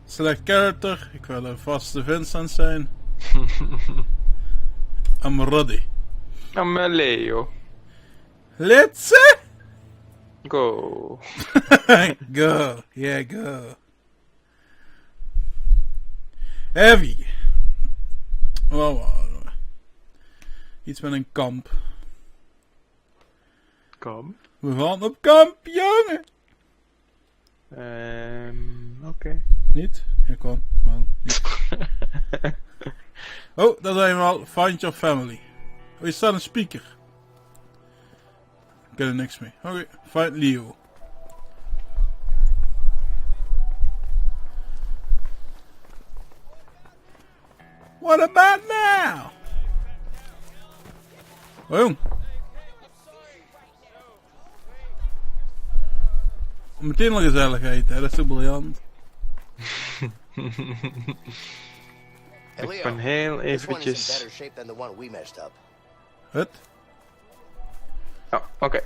Select character. Ik wil een vaste Vincent zijn. I'm ready. I'm Leo. Let's Go. go. Yeah, go. Heavy. Oh, iets met een kamp. Kom. We gaan op kamp, jongen. Oké. Niet? Ja, kan. Wel, niet. Oh, daar zijn we al. Find your family. Oh, hier staat een speaker. Ik kan er niks mee. Oké, find Leo. What about now? Oh, jong. Meteen al gezelligheid, hè? Dat is zo briljant. Ik ben heel eventjes... Het? Oh, oké.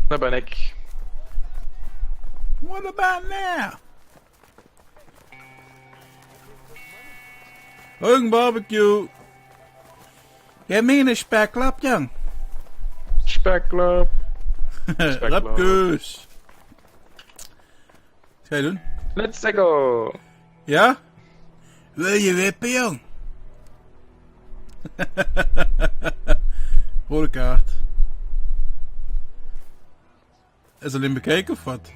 Daar ben ik. What about now? Jong, barbecue. Jij meen een spekklap, jong? Spekklap. Rapkeus. Wat ga je doen? Let's go. Ja? Wil je wippen, jong? Rode kaart. Is alleen bekeken of wat?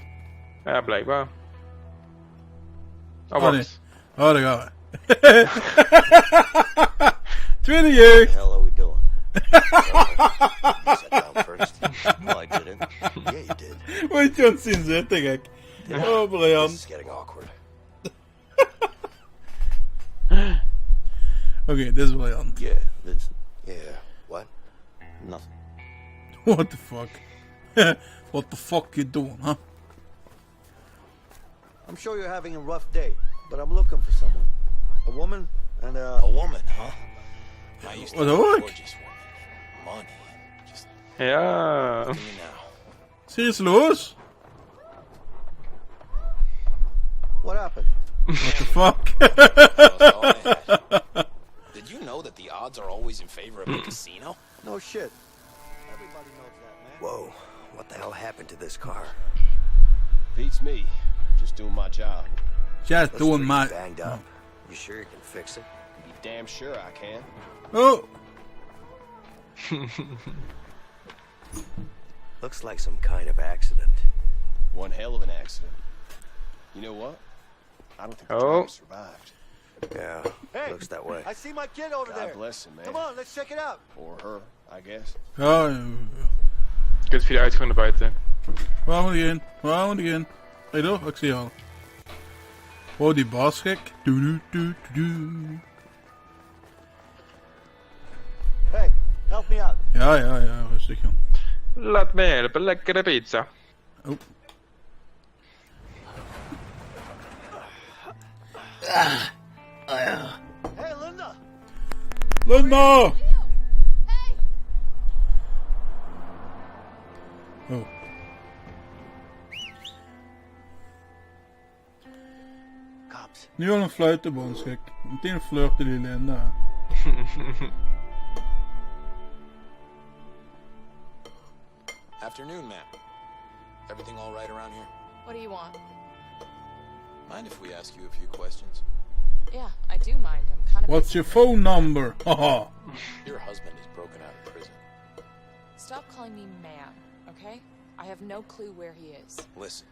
Ja, blijkbaar. Oh, Oh, wacht. nee. Oh, daar gaan we. Tweede jeugd. What the hell are we doing? You sat down first. No, I didn't. Yeah, you did. Moet je ons zien zitten, gek. Oh, This briljant. is getting awkward. Oké, dit is briljant. Yeah, this. Yeah. What? Nothing. What the fuck? What the fuck you doing, huh? I'm sure you're having a rough day, but I'm looking for someone. A woman and a woman, huh? I used Wat hoor ik? gorgeous woman. Money. Just Ja. look at me now. Serieusloos? What happened? What the fuck? Did you know that the odds are always in favor of the casino? No shit. Everybody knows that, man. Whoa. What the hell happened to this car? Beats me. Just doing my job. Just Looks doing pretty my... banged up. You sure you can fix it? Be damn sure I can. Oh! Looks like some kind of accident. One hell of an accident. You know what? I don't think the Oh. driver survived. Yeah, looks that way. I see my kid over God there. bless him, man. Come on, let's check it out. Or her, I guess. Ja, Je kunt via de uitgang naar buiten. waar moet ik in? Waar moet ik in? Hey, door? Ik zie je al. Oh, die baas gek. Doe, doe, doe, doe. Hey, help me out. Ja, rustig aan. Laat me helpen, lekkere pizza. Oh. Hey, Linda. Linda! Oh. Cops. Nu al een fluitenbons, gek. Meteen flirten die Linda. Afternoon, ma'am. Everything all right around here? What do you want? Mind if we ask you a few questions? Yeah, I do mind. I'm kind of. What's your phone number? Haha. Your husband is broken out of prison. Stop calling me ma'am, okay? I have no clue where he is. Listen,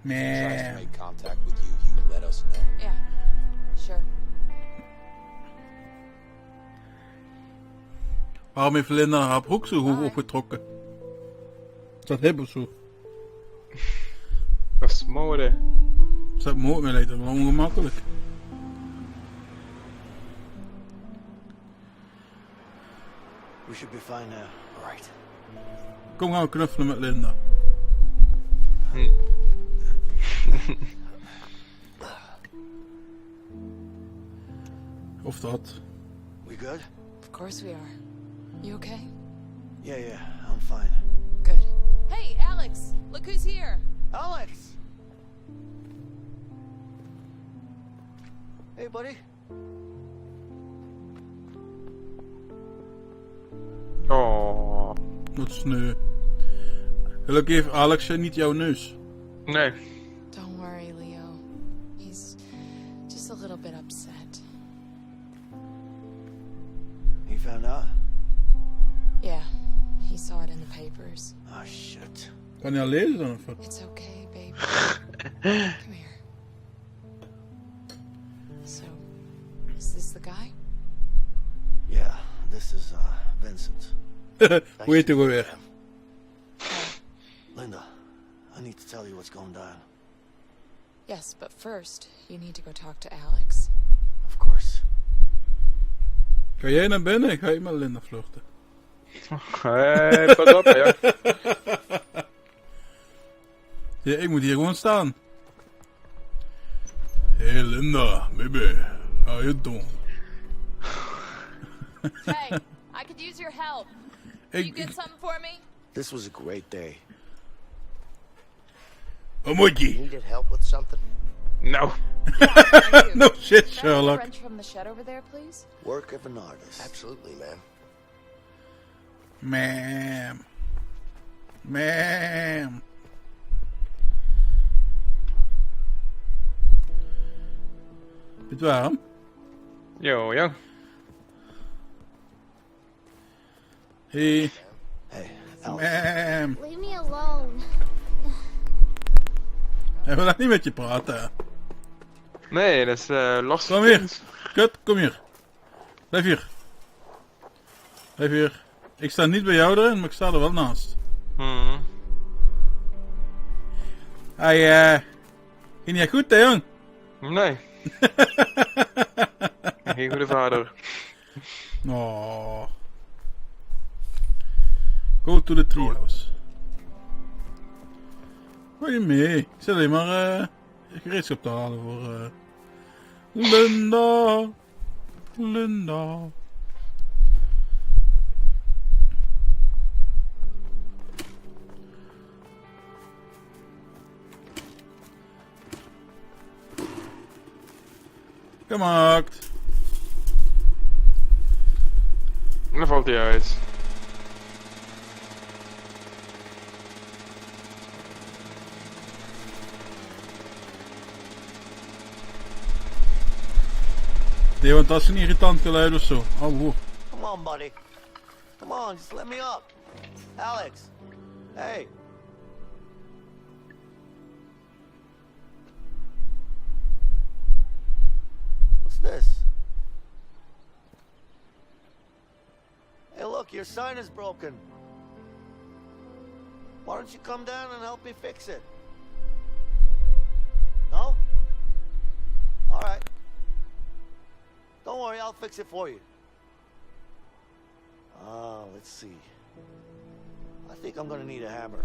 if he tries to Man. make contact with you, you let us know. Yeah, sure. Waarom heeft Linda haar broek zo hoog opgetrokken? Is dat hip of zo? Dat is mode. Is dat mooi? Mij lijkt dat wel ongemakkelijk. We should be fine now. All right. Kom, gaan we knuffelen met Linda. Of dat. We good? Of course we are. You okay? Yeah, I'm fine. Good. Hey, Alex! Look who's here! Alex! Hey, buddy. Oh. Wat sneu. Gelukkig heeft Alex niet jouw neus. Nee. Don't worry, Leo. He's just a little bit upset. He found out? Yeah, he saw it in the papers. Oh, shit. Kan hij al lezen dan of wat? It's okay, baby. Come here. So, is this the guy? Yeah, this is, Vincent. Hoe heet hij weer? Linda, I need to tell you what's going down. Yes, but first, you need to go talk to Alex. Of course. Ga jij naar binnen? Ga je met Linda vluchten? Hey, pas op, ja. Ja, ik moet hier gewoon staan. Hey Linda, baby. How you doing? Hey, I could use your help. Can you get something for me? This was a great day. Wat moet je? Needed help with something? Nou. No shit, Can I have a Sherlock. wrench from the shed over there, please? Work of an artist. Absolutely, man. Ma'am. Ma'am. Weet je waarom? Yo, ja. Hey, Hey, Alex. ma'am. Leave me alone. Hij wil echt niet met je praten. Nee, dat is lastig. Kom hier. Kut, kom hier. Blijf hier. Blijf hier. Ik sta niet bij jou erin, maar ik sta er wel naast. Hmm. Hij, ging niet goed, hè, jong? Nee. Geen goede vader. Oh. Go to the treehouse. Wat je mee? Ik zit alleen maar gereedschap te halen voor Linda. Linda. Gemaakt. En dan valt hij uit. Nee, want dat is een irritant geluid of zo. Oh, wow. Come on, buddy. Come on, just let me up. Alex. Hey. What's this? Hey, look, your sign is broken. Why don't you come down and help me fix it? No? All right. Don't worry, I'll fix it for you. Let's see. I think I'm gonna need a hammer.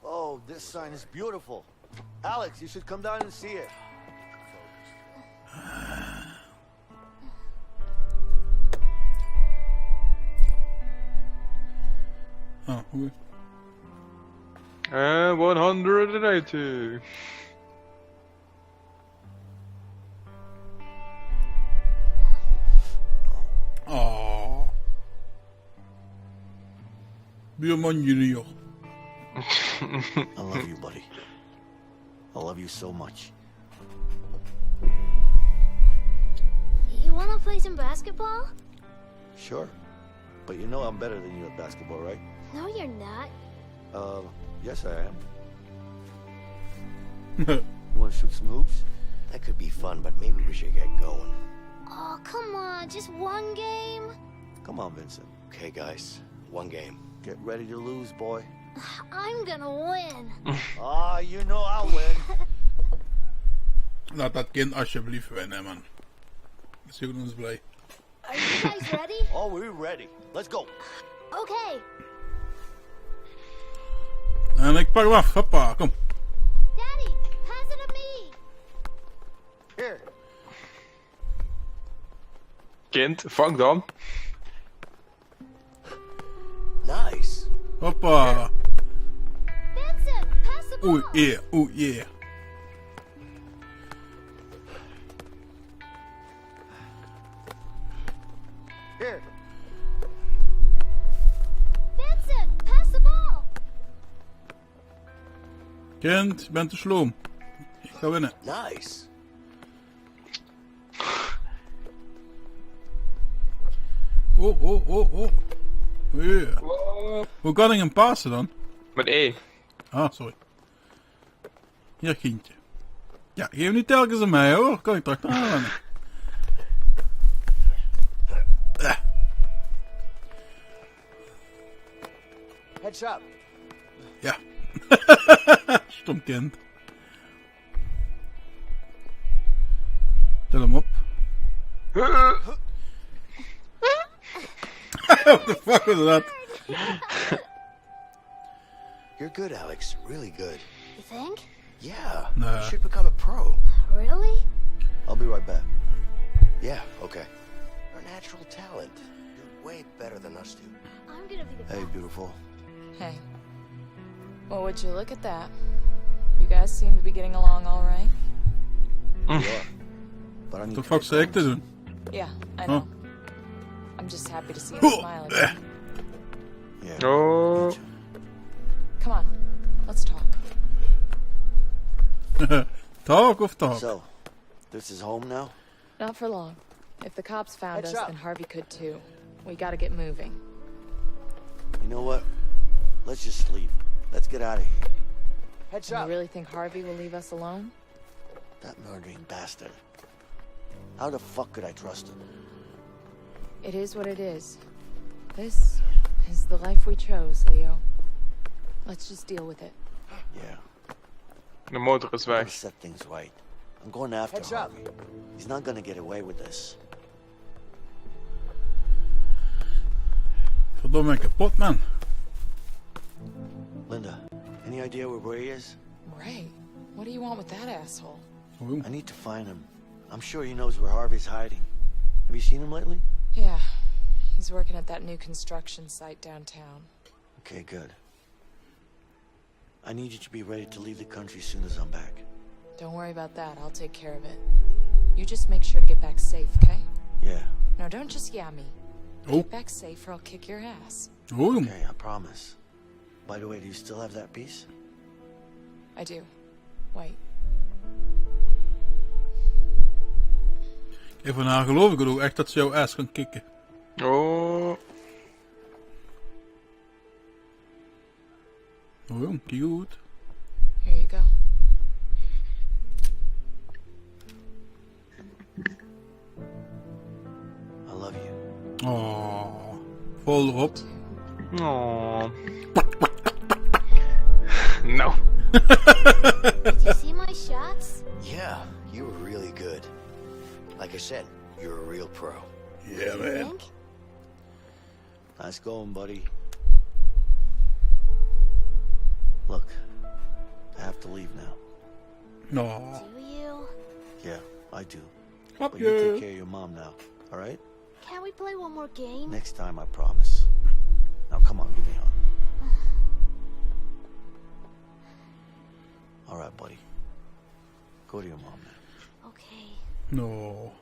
Oh, this sign is beautiful. Alex, you should come down and see it. Oh, goed. 180. Oh. Buurman junior. I love you, buddy. I love you so much. You wanna play some basketball? Sure. But you know I'm better than you at basketball, right? No, you're not. Yes I am. You wanna shoot some hoops? That could be fun, but maybe we should get going. Oh, come on, just one game? Come on, Vincent. Okay, guys, one game. Get ready to lose, boy. I'm gonna win. You know I'll win. Laat dat kind alsjeblieft winnen, man. Dat is goed ons blij. Are you guys ready? Oh, we're ready. Let's go. Okay. En ik pak hem af. Hoppa, kom. Daddy, pass it to me. Kind, vang dan. Nice. Hoppa. Vincent, pass the ball. Oeh, yeah, oeh, yeah. Here. Vincent, pass the ball. Kind, je bent te sloom. Ik ga winnen. Nice. Oh, oh, oh, oh. Yeah. Wow. Hoe kan ik hem passen dan? Met E. Ah, sorry. Hier, kindje. Ja, geef niet telkens aan mij hoor. Kan ik toch aan. Headshot. Ja. Stom kind. Tel hem op. What the fuck was that? You're good, Alex. Really good. You think? Yeah. Nah. You should become a pro. Really? I'll be right back. Yeah, okay. Our natural talent. You're way better than us two. I'm gonna be the Hey, best. beautiful. Hey. Well, would you look at that? You guys seem to be getting along all right. Yeah. But I need Wat de to fuck make zei ik te plans. doen? Yeah, I Huh? know. I'm just happy to see him smile again. Yeah. Oh. me too. Come on, let's talk. Talk of talk? So, this is home now? Not for long. If the cops found us, Heads up. then Harvey could too. We gotta get moving. You know what? Let's just sleep. Let's get out of here. And you really think Harvey will leave us alone? That murdering bastard. How the fuck could I trust him? It is what it is. This is the life we chose, Leo. Let's just deal with it. Yeah. De motor is I gotta weg. set things right. I'm going after Harvey. He's not gonna get away with this. Verdomme kapot man. Linda, any idea where he is? Right. What do you want with that asshole? Oeh. I need to find him. I'm sure he knows where Harvey's hiding. Have you seen him lately? Yeah. He's working at that new construction site downtown. Okay, good. I need you to be ready to leave the country as soon as I'm back. Don't worry about that. I'll take care of it. You just make sure to get back safe, okay? Yeah. No, don't just yeah me. Oh. Get back safe or I'll kick your ass. Oh, Okay, I promise. By the way, do you still have that piece? I do. Wait. even haar geloof ik het ook echt dat ze jouw ass kan kicken. Oh. Oh jong, cute. Here you go. I love you. Oh, vol erop. Oh. No. Did you see my shots? Yeah, you were really good. Like I said, you're a real pro. Yeah, You man. think? Nice going, buddy. Look, I have to leave now. No. Do you? Yeah, I do. Grapje. But you take care of your mom now, alright? Can't we play one more game? Next time, I promise. Now come on, give me a hug. Alright, buddy. Go to your mom now. Okay. No.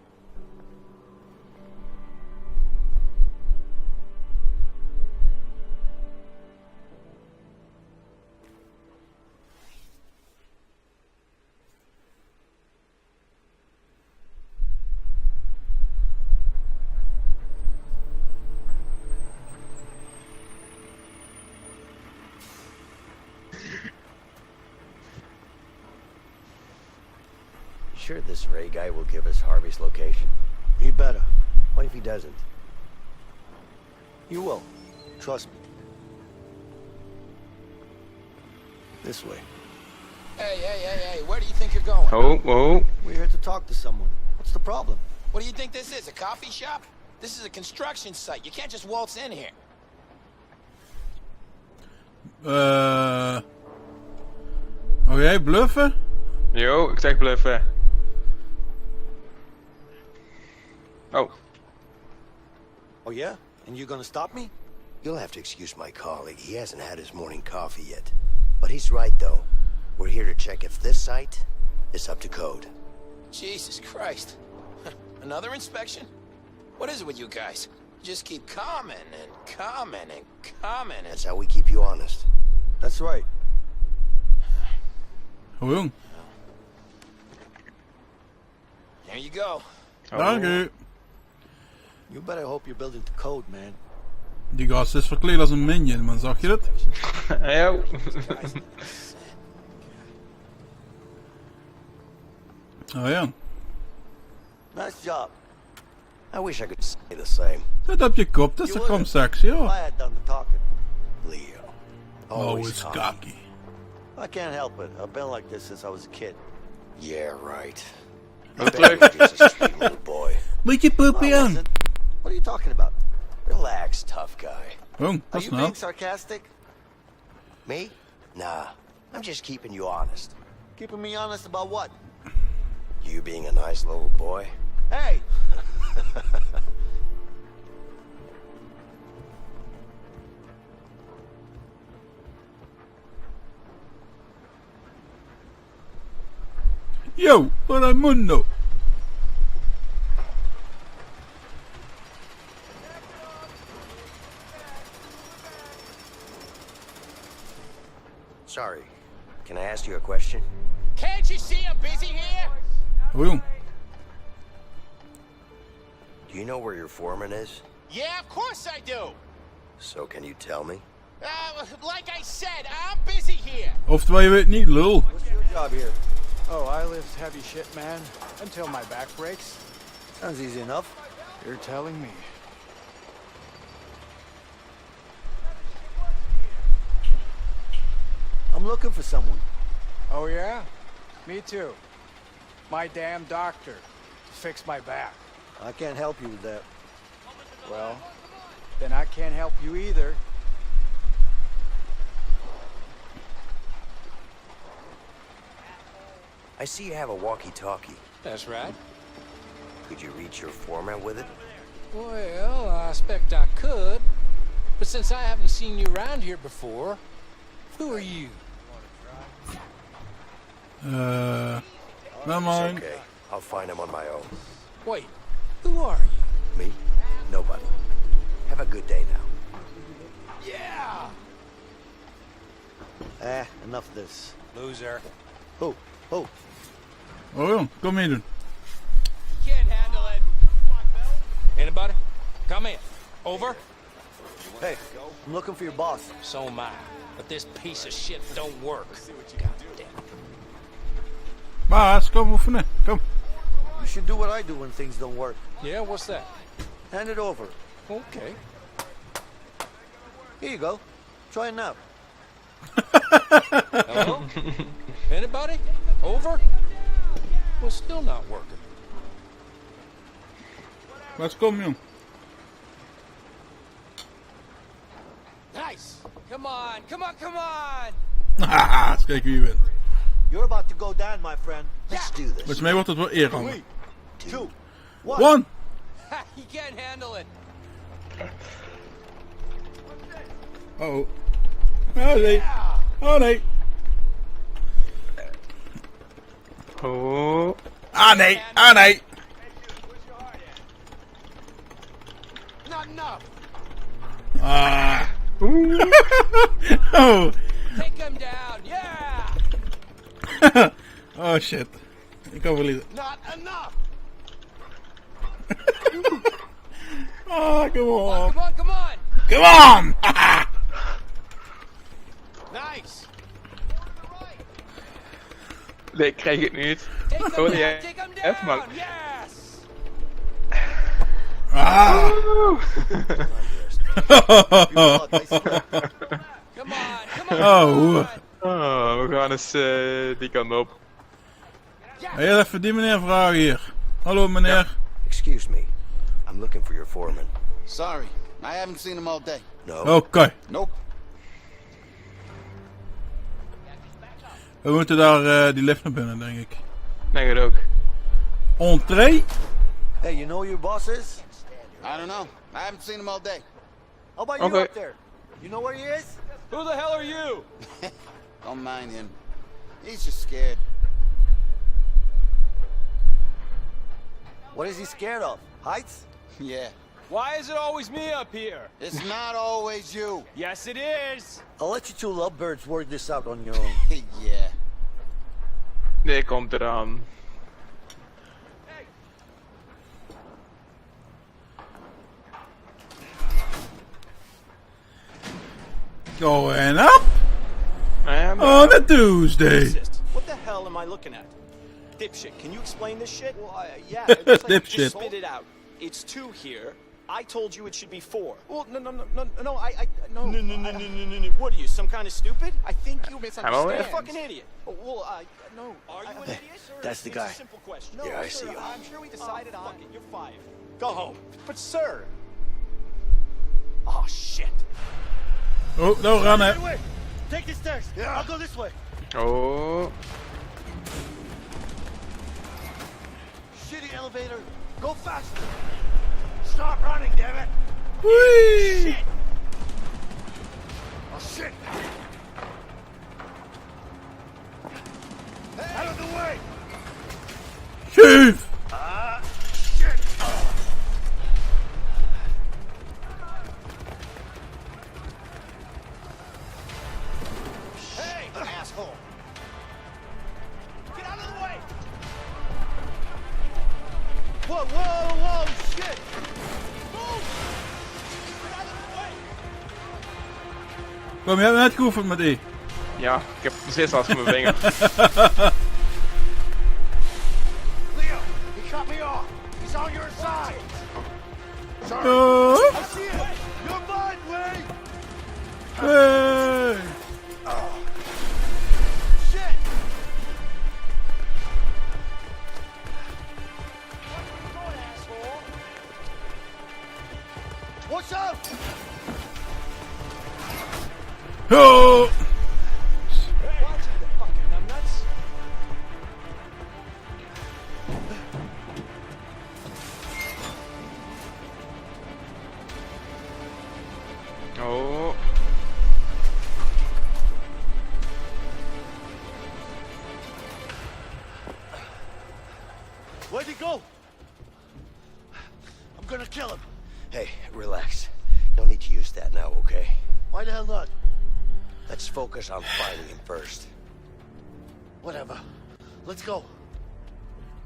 Sure this Ray guy will give us Harvey's location? He better. What if he doesn't? You will. Trust me. This way. Hey, where do you think you're going? Oh, oh. We're here to talk to someone. What's the problem? What do you think this is, a coffee shop? This is a construction site. You can't just waltz in here. Oh jij bluffen? Ik zeg blijven. Oh. Oh yeah? And you're gonna stop me? You'll have to excuse my colleague. He hasn't had his morning coffee yet. But he's right, though. We're here to check if this site is up to code. Jesus Christ. Another inspection? What is it with you guys? Just keep commenting and commenting and commenting. That's how we keep you honest. That's right. Oh jong. There you go. Dank u. You better hope you're building to code, man. Die gast is verkleed als een minion, man. Zag je dat? Ja. Oh ja. Nice job. I wish I could say the same. Zet op je kop, dat is toch gewoon sexy, I hoor. had done the talking. Leo. Oh, Always it's cocky. cocky. I can't help it. I've been like this since I was a kid. Yeah, right. Wat I bet leuk. you're just a sweet little boy. Beetje I poepie aan. wasn't. What are you talking about? Relax, tough guy. Jong, Are dat is you snel. being sarcastic? Me? Nah. I'm just keeping you honest. Keeping me honest about what? You being a nice little boy. Hey! Yo, Raimundo. Sorry. Can I ask you a question? Can't you see I'm busy here? Oh jong. Do you know where your foreman is? Yeah, of course I do. So can you tell me? Like I said, I'm busy here. Oftewel, je weet niet, lul. What's your job here? Oh, I lift heavy shit, man, until my back breaks. Sounds easy enough. You're telling me. I'm looking for someone. Oh, yeah? Me too. My damn doctor to fix my back. I can't help you with that. Well, then I can't help you either. I see you have a walkie-talkie. That's right. Could you reach your foreman with it? Well, I expect I could. But since I haven't seen you around here before, who are you? Never It's mind. okay. I'll find him on my own. Wait, who are you? Me? Nobody. Have a good day now. Enough of this. Loser. Who? Who? Oh jong, kom meedoen. Can't handle it. Anybody? Come in. Over? Hey, I'm looking for your boss. So am I. But this piece of shit don't work. God damn it. Baas, kom oefenen. Kom. You should do what I do when things don't work. Yeah, what's that? Hand it over. Okay. Here you go. Try it now. Hello? Anybody? Over? Well, still not working. Let's kom, jong. Nice. Come on, come on, come on. Haha, eens kijken wie wint. You're about to go down, my friend. Let's do this. Volgens mij wordt het wel eerder. 3, 2, 1. One! You can't handle it. Oh. Oh nee. Oh nee. Oh. Ah nee. Ah nee. Not enough. Ah. Oh. Take him down. Yeah. Oh shit. Ik kan verliezen. Not enough. Ah, come on. Come on, come on. Come on! Nice. Nee, ik krijg het niet. Take him Oh down. nee, Take him even down. maar. Yes. Ah! Come on, come on. Oh. Oh, we gaan eens die kant op. Heel even die meneer vragen hier. Hallo meneer. Excuse me. I'm looking for your foreman. Sorry, I haven't seen him all day. No. Oké. Nope. We moeten daar die lift naar binnen, denk ik. Nee, dat ook. Entree? Hey, you know who your boss is? I don't know. I haven't seen him all day. How about you Okay. up there? You know where he is? Who the hell are you? Don't mind him. He's just scared. What is he scared of? Heights? Yeah. Why is it always me up here? It's not always you. Yes, it is. I'll let you two lovebirds work this out on your own. Yeah. Nee, komt eraan. Going up En on a Tuesday. What the hell am I looking at? Dipshit, can you explain this shit? Well, yeah. It looks like Dipshit. Just spit it out. It's 2 here. I told you it should be 4. Well, no. No. What are you, some kind of stupid? I think you Hello? You're a misunderstand. fucking idiot. Well, no. Are you an idiot? That's the It's guy. a simple question. No, Yeah, I see sir, you. I'm sure we decided on it. You're fired. Go home. But sir. Oh shit. Oh, nou rennen. Wait. Take the stairs. Yeah. I'll go this way. oh. Shitty elevator. Go faster. Stop running, damn it. Whee! Oh, shit. Out of the way. Schuif! Shit. Hey, asshole. Get out of the way. Whoa, shit. Move. Get out of the way. Kom, je hebt net geoefend met die. Ja, ik heb precies last van mijn vinger. Leo, he cut me off. He's on your side. Sorry. Oh, I see it. You're mine, Ray. hey. Shit. Watch out. Oh. Watch it, you fucking numbnuts. Oh. Where'd he go? I'm gonna kill him. Hey, relax. No need to use that now, okay? Why the hell not? Let's focus on finding him first. Whatever. Let's go.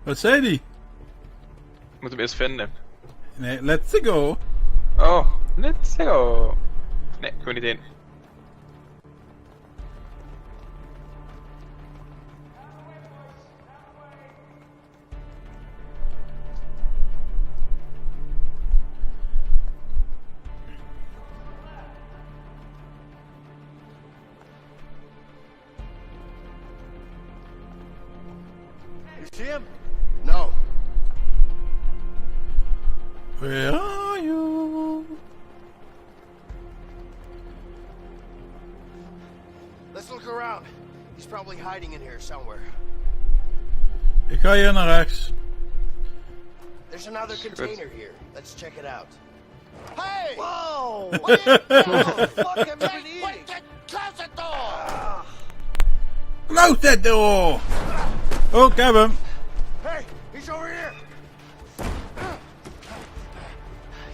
Wat zei die? Ik moet hem eerst vinden. Nee, let's go. Oh, let's go. Nee, ik wil niet in. You see him? No. Where are you? Let's look around. He's probably hiding in here somewhere. Ik ga hier naar rechts. There's another Shit. container here. Let's check it out. Hey! Whoa! What is that? Fuck have you been eating? Wait, close the door! Close that door! Oh, ik heb hem. Hey, he's over here.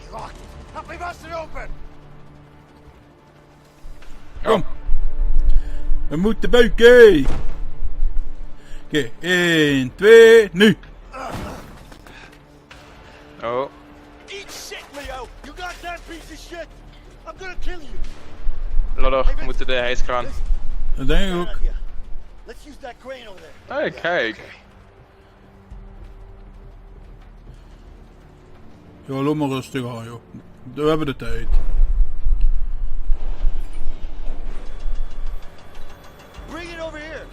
He locked. Help me bust it open. Kom. We moeten buiken. Oké, 1, 2, nu. Oh. Eat shit, Leo. You goddamn piece of shit. I'm gonna kill you. Lodder, we moeten de hijskraan. Dat denk ik ook. Let's use that crane over there. Hey, kijk. Ja, loop maar rustig aan, joh. We hebben de tijd. Bring it over here.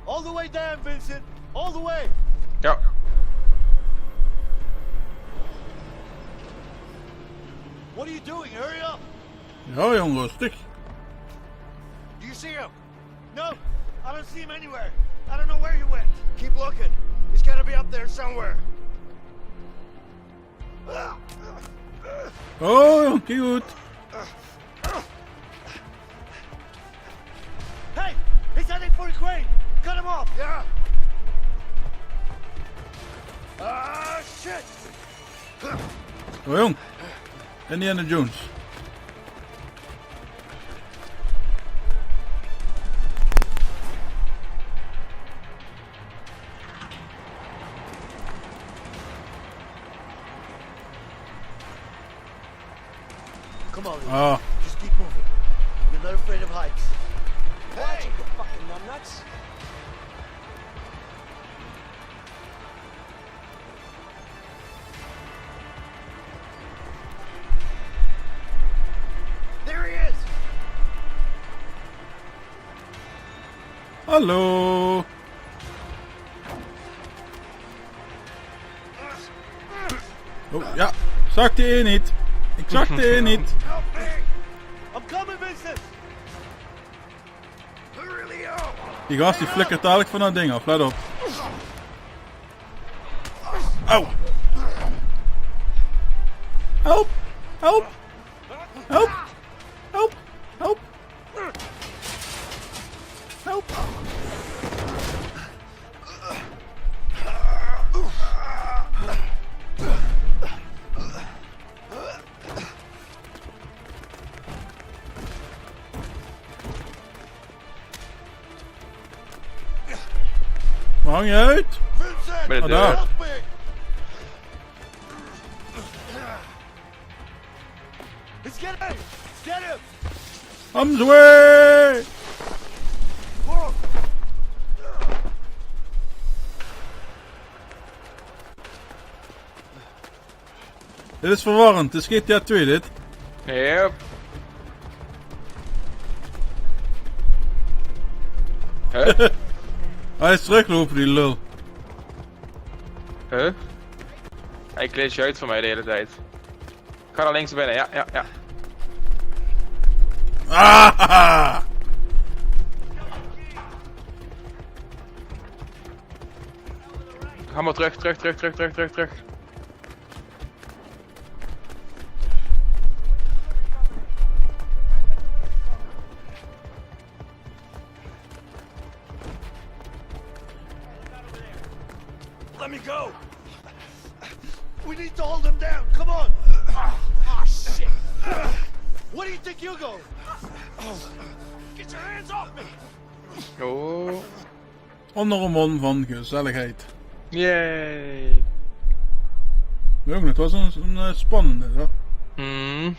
All the way down, Vincent. All the way. Ja. What are you doing? Hurry up. Ja, jong, rustig. Do you see him? No, I don't see him anywhere. I don't know where he went. Keep looking. He's gotta be up there somewhere. Oh, cute. Hey, he's heading for the crane. Cut him off. Yeah. Ah, shit. Oh jong. Indiana Jones. Come on, Ah. just keep moving. You're not afraid of heights. Hey! You fucking numbnuts. There he is. Hallo. Oh ja, zag die één niet. Ik zag die één niet. Help me. I'm coming, Vincent. Hurry, Leo. Die gast die flikkert dadelijk van dat ding af, let op. Au. Help. Help. Help. Help. Help. Help. Waar hang je uit? Vincent, Met de daar. deur. help me. He's getting. Get him. I'm away. Whoa. Dit is verwarrend, het is GTA 2 dit. Yep. Huh? Hij is teruglopen die lul. Huh? Hij kleedt je uit voor mij de hele tijd. Ik ga naar links binnen, ja. Ah! Ga maar terug. Let me go. We need to hold him down. Come on. Ah, shit. Where do you think you're going? Get your hands off me. Oh. Onder een man van gezelligheid. Yay. Jongen, het was een spannende, hè?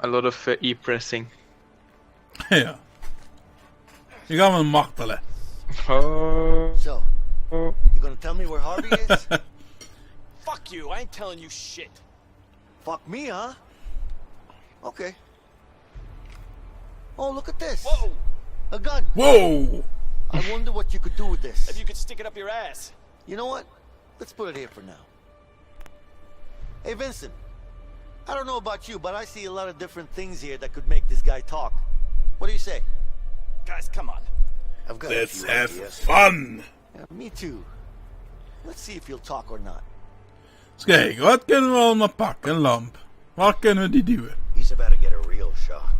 A lot of e-pressing. Ja. Die gaan we martelen. Oh. So, you gonna tell me where Harvey is? Fuck you. I ain't telling you shit. Fuck me, huh? Okay. Oh, look at this. Whoa. A gun. Wow! I wonder what you could do with this. If you could stick it up your ass. You know what? Let's put it here for now. Hey, Vincent. I don't know about you, but I see a lot of different things here that could make this guy talk. What do you say? Guys, come on. I've got Let's a few have ideas. fun! Yeah, me too. Let's see if he'll talk or not. Eens kijken, wat kunnen we allemaal pakken? Een lamp. Waar kunnen we die duwen? He's about to get a real shock.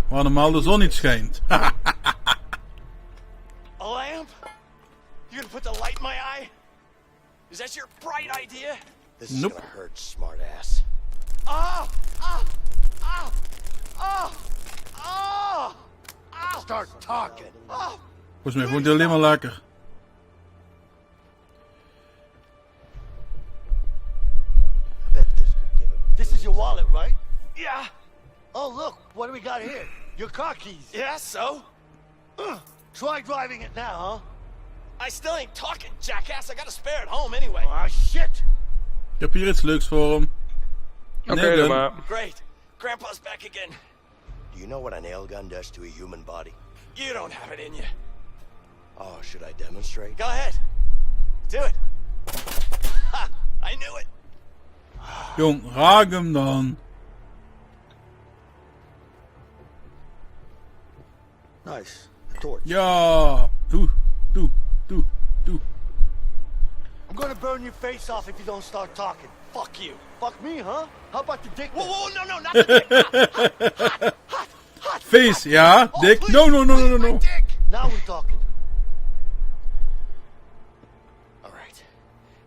Waar normaal de zon niet schijnt. A lamp? You gonna put the light in my eye? Is that your bright idea? This is Nope. gonna hurt, smartass. Ah! Ah! Ah! Ah! Ah! Ah! Start talking. Ah! Volgens mij vond hij alleen maar lekker. I bet this could give him. This is your wallet, right? Yeah! Oh, look, what do we got here? Your car keys. Yeah, so? Try driving it now, huh? I still ain't talking, jackass. I got a spare at home anyway. Ah, shit. Ik heb hier iets leuks voor hem. Oké, doe maar. Great. Grandpa's back again. Do you know what a nail gun does to a human body? You don't have it in you. Oh, should I demonstrate? Go ahead. Do it. Ha! I knew it. Jong, raak hem dan. Nice. torch. Ja, doe. I'm gonna burn your face off if you don't start talking. Fuck you. Fuck me, huh? How about the dick? Whoa, whoa, no, not the dick. Hot. Face, ja, dik. Please, No. my dick. Now we're talking. All right.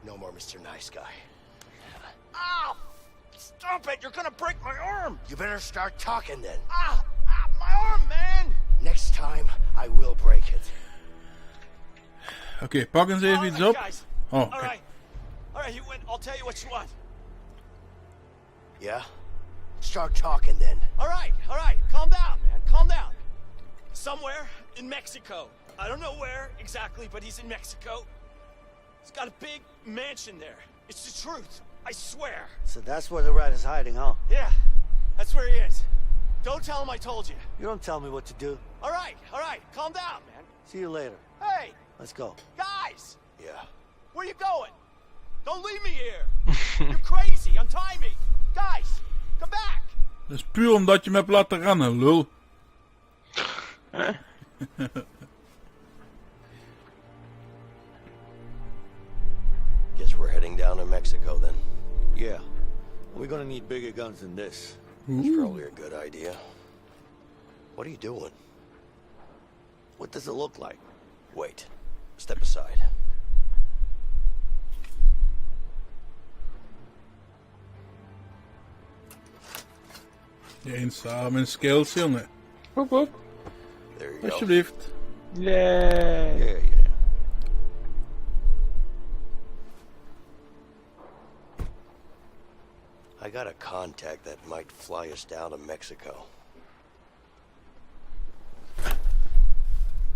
No more Mr. Nice Guy. Ow! Stop it! You're gonna break my arm! You better start talking then. My arm, man! Next time, I will break it. Oké, pak eens even iets op. Guys. Oh, All oké. right, you win. I'll tell you what you want. Yeah? Start talking then. All right, calm down, man, calm down. Somewhere in Mexico. I don't know where exactly, but he's in Mexico. He's got a big mansion there. It's the truth, I swear. So that's where the rat is hiding, huh? Yeah, that's where he is. Don't tell him I told you. You don't tell me what to do. All right, calm down, man. See you later. Hey, Let's go. guys, Yeah. where you going? Don't leave me here. You're crazy, untie me. Guys, come back. Dat is puur omdat je me hebt laten rennen, lul. Guess we're heading down to Mexico then. Yeah. We're gonna need bigger guns than this. It's probably a good idea. What are you doing? What does it look like? Wait. Step aside. Je eens samen in skills, jongen. Woep woep. There you go. Alsjeblieft. Yay. Yeah. I got a contact that might fly us down to Mexico.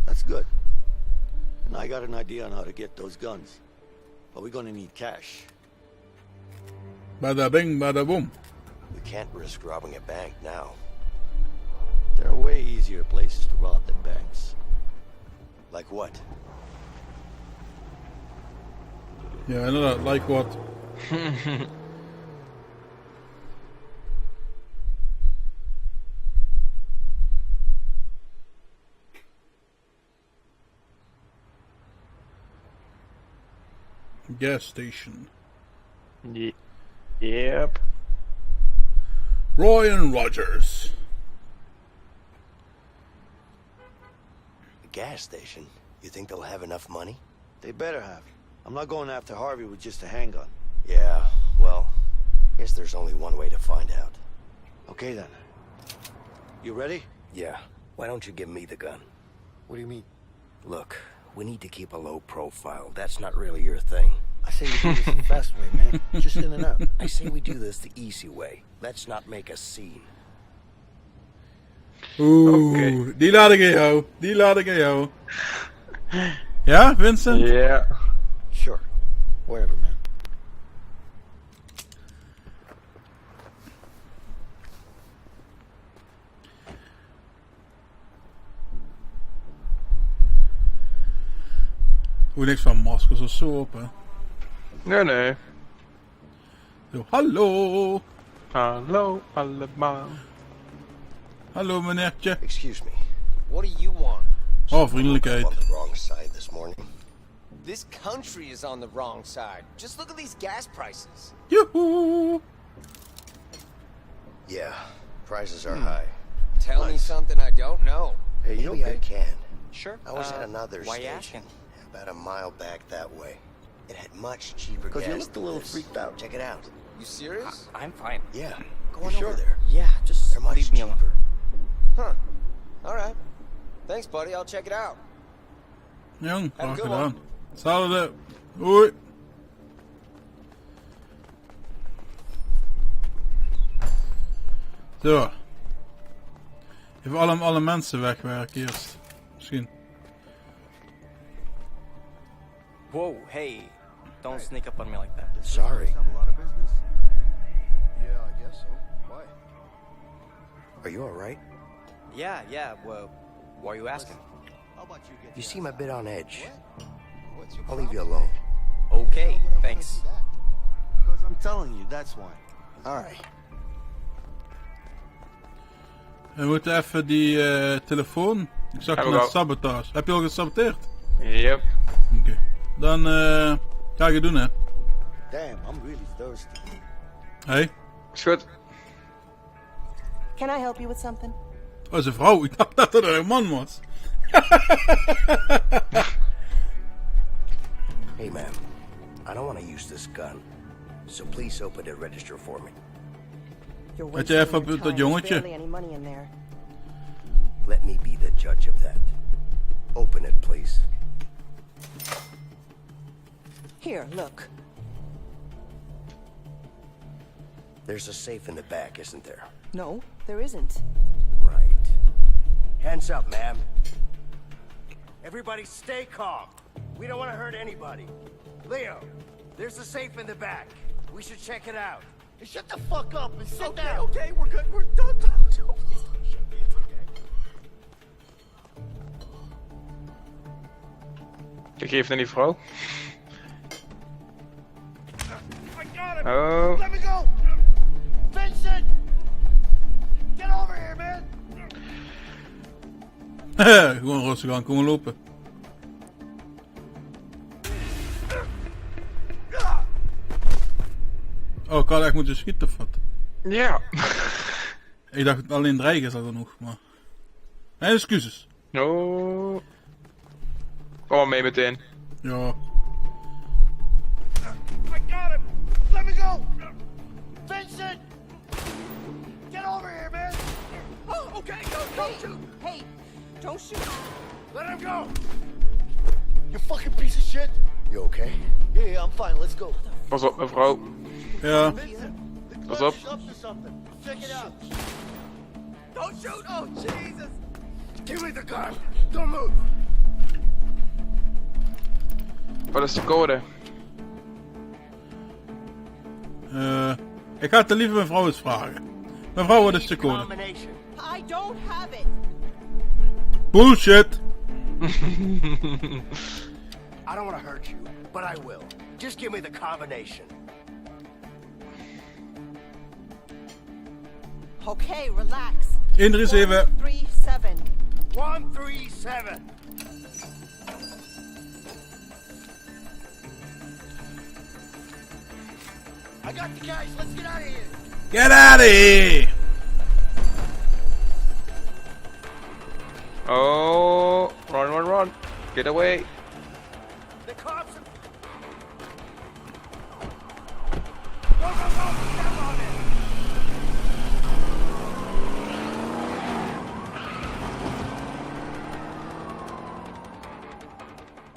That's good. And I got an idea on how to get those guns. But we're gonna need cash. Bada bing, bada boom. We can't risk robbing a bank now. There are way easier places to rob than banks. Like what? Ja, inderdaad, like what? Gas station. Yep. Roy and Rogers. A gas station? You think they'll have enough money? They better have. I'm not going after Harvey with just a handgun. Yeah, well, guess there's only one way to find out. Okay then. You ready? Yeah. Why don't you give me the gun? What do you mean? Look, we need to keep a low profile. That's not really your thing. I say we do this the fast way, man. Just in and out. I say we do this the easy way. Let's not make a scene. Oeh, die laat ik aan jou. Die laat ik aan jou. Ja, Vincent? Yeah. Sure. Whatever, man. Hoe niks van maskers of zo op, hè? Nee. Zo, hallo. Hallo allemaal. Hallo meneertje. Excuse me. What do you want? Oh, vriendelijkheid. On the wrong side this morning. This country is on the wrong side. Just look at these gas prices. Yoo-hoo. Yeah, prices are high. Tell me something I don't know. Hey, you Maybe okay? I can. Sure. I was at another why you station. asking? About a mile back that way. It had much cheaper Because gas you looked a than little this. freaked out. Check it out. You serious? I'm fine. Yeah, go You on sure? over there. Yeah, just They're much leave me alone. cheaper. Huh. All right. Thanks, buddy. I'll check it out. Jong, Have a graag good gedaan. one. Hetzelfde. Hoi. Zo. Even alle mensen wegwerken eerst. Misschien. Whoa, hey. Don't sneak up on me like that. Sorry. Have a lot of business? Yeah, I guess so. Why? Are you alright? Yeah, well, why are you asking? How about you get You seem a bit on edge. What's your I'll leave you alone. Okay, thanks. Because I'm telling you, that's why. Alright. We moeten even die telefoon Ik zag Heb ik net al. sabotage. Heb je al gesaboteerd? Yep. Oké. Dan ga je doen, hè. Damn, I'm really thirsty. Hey. Is goed. Can I help you with something? Oh, dat is een vrouw. Ik dacht dat het een man was. Hey, ma'am. I don't want to use this gun. So please open the register for me. Had je even op dat jongetje? Let me be the judge of that. Open it, please. Here, look. There's a safe in the back, isn't there? No, there isn't. Right. Hands up, ma'am. Everybody stay calm. We don't want to hurt anybody. Leo, there's a safe in the back. We should check it out. Hey, shut the fuck up and sit down. Okay, we're good. We're done. Please don't shut me. It's okay. Ik geef naar die vrouw. I got him. Oh. Let me go. Vincent, get over here, man. Gewoon rustig aan komen lopen. Oh, ik had echt moeten schieten of wat? Ja. Ik dacht alleen dreigen zat er nog, maar... Mijn excuses. Oh. Kom maar mee meteen. Ja. I got him. Let me go. Vincent, get over here, man. Oh, okay. Don't shoot. Hey, don't shoot. Let him go. You fucking piece of shit. You okay? Yeah, I'm fine. Let's go. Pas op, mevrouw. Ja. Pas op. Check it out. Don't shoot. Oh, Jesus. Give me the gun. Don't move. Wat is de code? Ik ga het liever mevrouw eens vragen. Mevrouw, wat is de code? Combination. I don't have it. Bullshit! I don't want to hurt you, but I will. Just give me the combination. Okay, relax. 137. 137. 137. I got the guys. Let's get out of here. Get out of here! Oh. Run. Get away. The cops are... Go, step on it.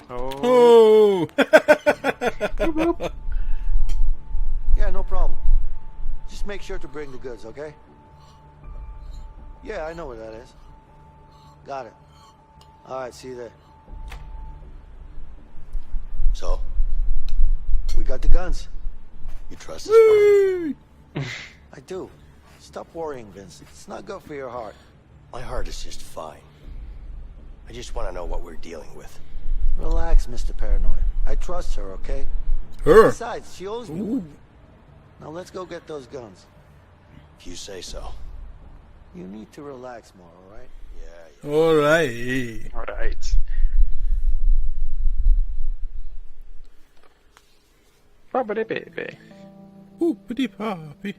Oh! Yeah, no problem. Just make sure to bring the goods, okay? Yeah, I know where that is. Got it. All right, see you there. So, We got the guns. you trust us, brother? I do. Stop worrying, Vincent. It's not good for your heart. My heart is just fine. I just want to know what we're dealing with. Relax, Mr. Paranoid. I trust her, okay? Her? Besides, she owes me one. Now let's go get those guns. If you say so. You need to relax more, all right? Yeah. Alright. Alright. Babbidi baby. Oepie papi.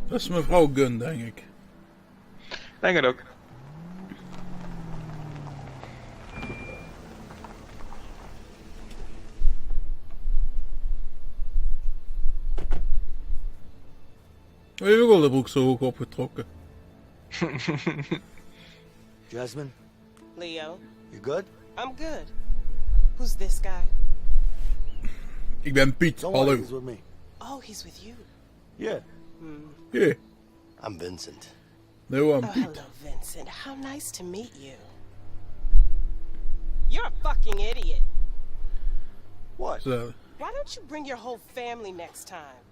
Dat is mevrouw Gun, denk ik. Denk het ook. We hebben ook al de broek zo hoog opgetrokken. Jasmine, Leo, you good? I'm good. Who's this guy? Ik ben Piet, Don't worry, hallo. he's with me. Oh, he's with you. Yeah. Yeah. I'm Vincent. No, I'm Oh, Piet. hello, Vincent. How nice to meet you. You're a fucking idiot. What? Zo. Why don't you bring your whole family next time?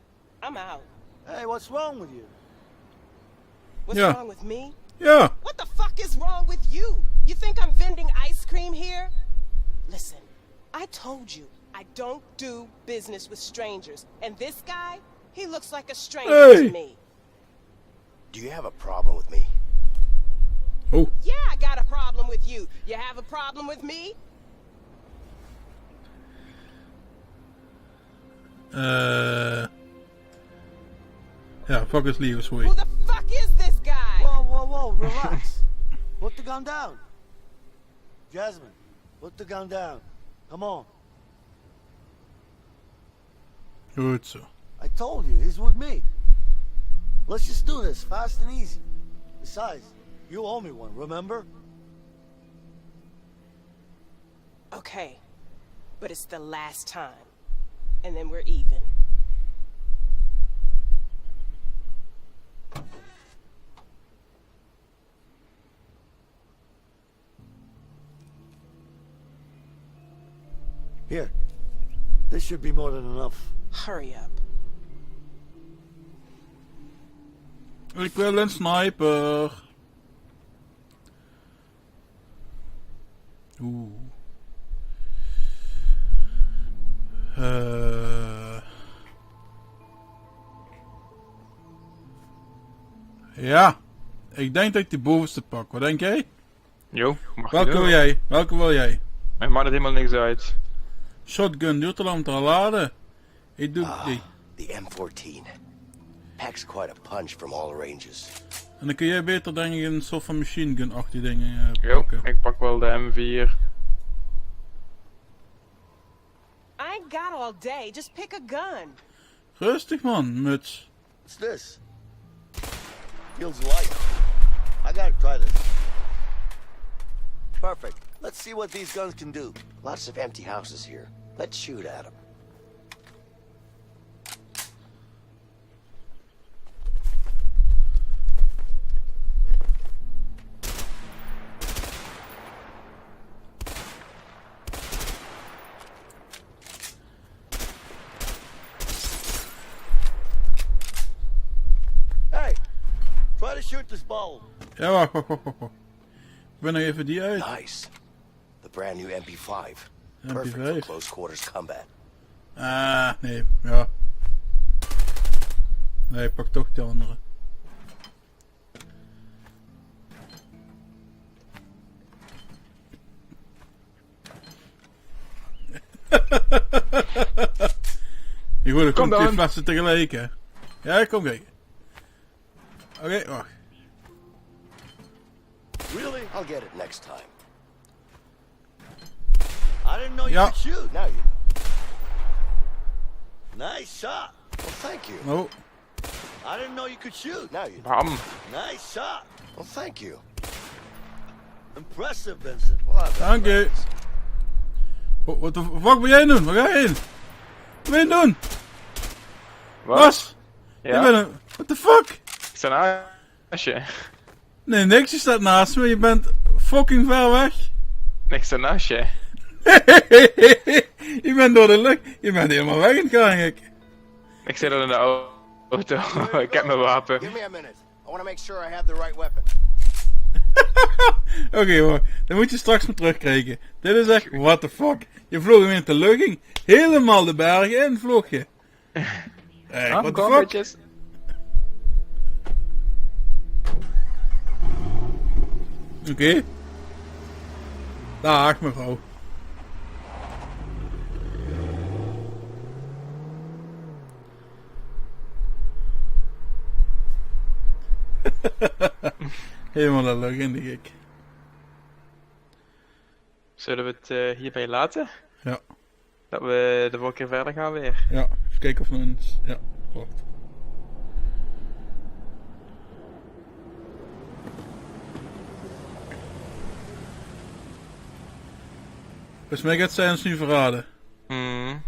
I'm out. Hey, what's wrong with you? What's Yeah. wrong with me? Ja. What the fuck is wrong with you? You think I'm vending ice cream here? Listen, I told you I don't do business with strangers. And this guy, He looks like a stranger to me. Do you have a problem with me? Oh. Yeah, I got a problem with you. You have a problem with me? Ja, fuck is Leo's way. Who the fuck is this guy? Whoa, whoa, whoa, relax. Put the gun down. Jasmine, put the gun down. Come on. Goed zo. I told you, he's with me. Let's just do this, fast and easy. Besides, you owe me one, remember? Okay, but it's the last time. And then we're even. Here. This should be more than enough. Hurry up. Ik wil een sniper. Oeh. Ja. Ik denk dat ik die bovenste pak. Wat denk jij? Jo, mag je Welke doen. wil jij? Welke wil jij? Mij maakt het helemaal niks uit. Shotgun duurt te lang om te laden. Ik doe die. The M14. Packs quite a punch from all ranges. En dan kun jij beter denk ik een soort van machine gun-achtige dingen Jo, pakken. ik pak wel de M4. I ain't got all day. Just pick a gun. Rustig man, muts. What's this? Feels light. I gotta try this. Perfect. Let's see what these guns can do. Lots of empty houses here. Let's shoot at them. Hey, try to shoot this ball. Ja, wacht. Ik ben nog even die uit. Nice. The brand new MP5. MP5. Perfect for close quarters combat. Ah, nee, ja. Nee, ik pak toch die andere. Je gooit Kom ook twee dan. flessen tegelijk, hè? Ja, ik kom kijken. Oké, wacht. Really? I'll get it next time. I didn't know you Ja. could shoot. Now you know. Nice shot. Well, thank you. Oh, I didn't know you could shoot. Now you know. Bam. Nice shot. Well, thank you. Impressive, Vincent. Well, I've got dank je. friends. Wat de fuck ben jij doen? Waar ga je heen? Wat ben je doen? Wat? Bas? Ja? Je bent een... What the fuck? Ik sta naast je. Nee, niks, je staat naast me. Je bent fucking ver weg. Ik sta naast je. Je bent door de lucht. Je bent helemaal weg in het gaan, gek. Ik zit al in de auto. Ik heb mijn wapen. Give me a minute. I want to make sure I have the right weapon. Oké hoor, dan moet je straks maar terugkrijgen. Dit is echt, what the fuck. Je vloog hem in de lucht in. Helemaal de bergen in vloog je. Hey, what the fuck? Bitches. Oké. Dag mevrouw. Helemaal de lucht in de gek. Zullen we het hierbij laten? Ja. Dat we de volgende keer verder gaan weer. Ja, even kijken of we eens... Ja, wacht. Dus mij gaat zij ons nu verraden. Hmm.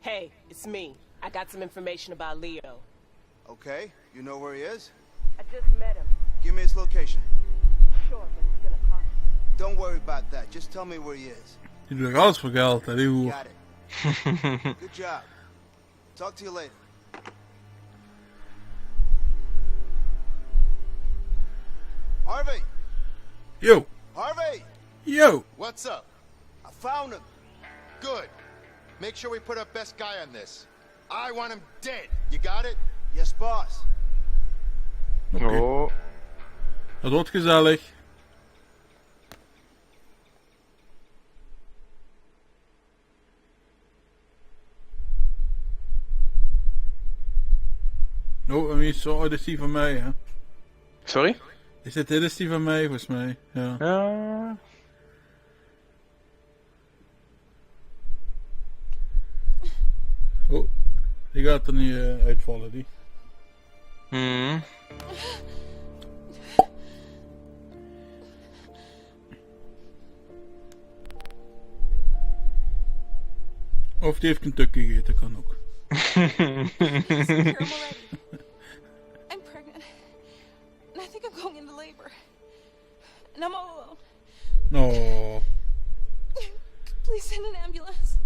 Hey, it's me. I got some information about Leo. Okay, you know where he is? I just met him. Give me his location. Sure, but it's gonna cost. Don't worry about that. Just tell me where he is. Die doet er alles voor geld, hè, die hoer. Got it. Good job. Talk to you later. Harvey! Yo! Harvey! Yo! What's up? I found him. Good. Make sure we put our best guy on this. I want him dead. You got it? Yes, boss. Oké. Oh. Dat wordt gezellig. Oh, en wie is zo? Oh, dit is die van mij, hè? Sorry? Dit is die van mij, volgens mij. Ja. Ja. Oh, die gaat er niet uitvallen, die. Hmm. Of die heeft Kentucky gegeten, kan ook. I'm pregnant. And I think I'm going into labor. And I'm all alone. No. Please send an ambulance.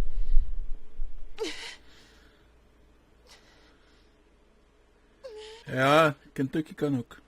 Ja, Kentucky kan ook.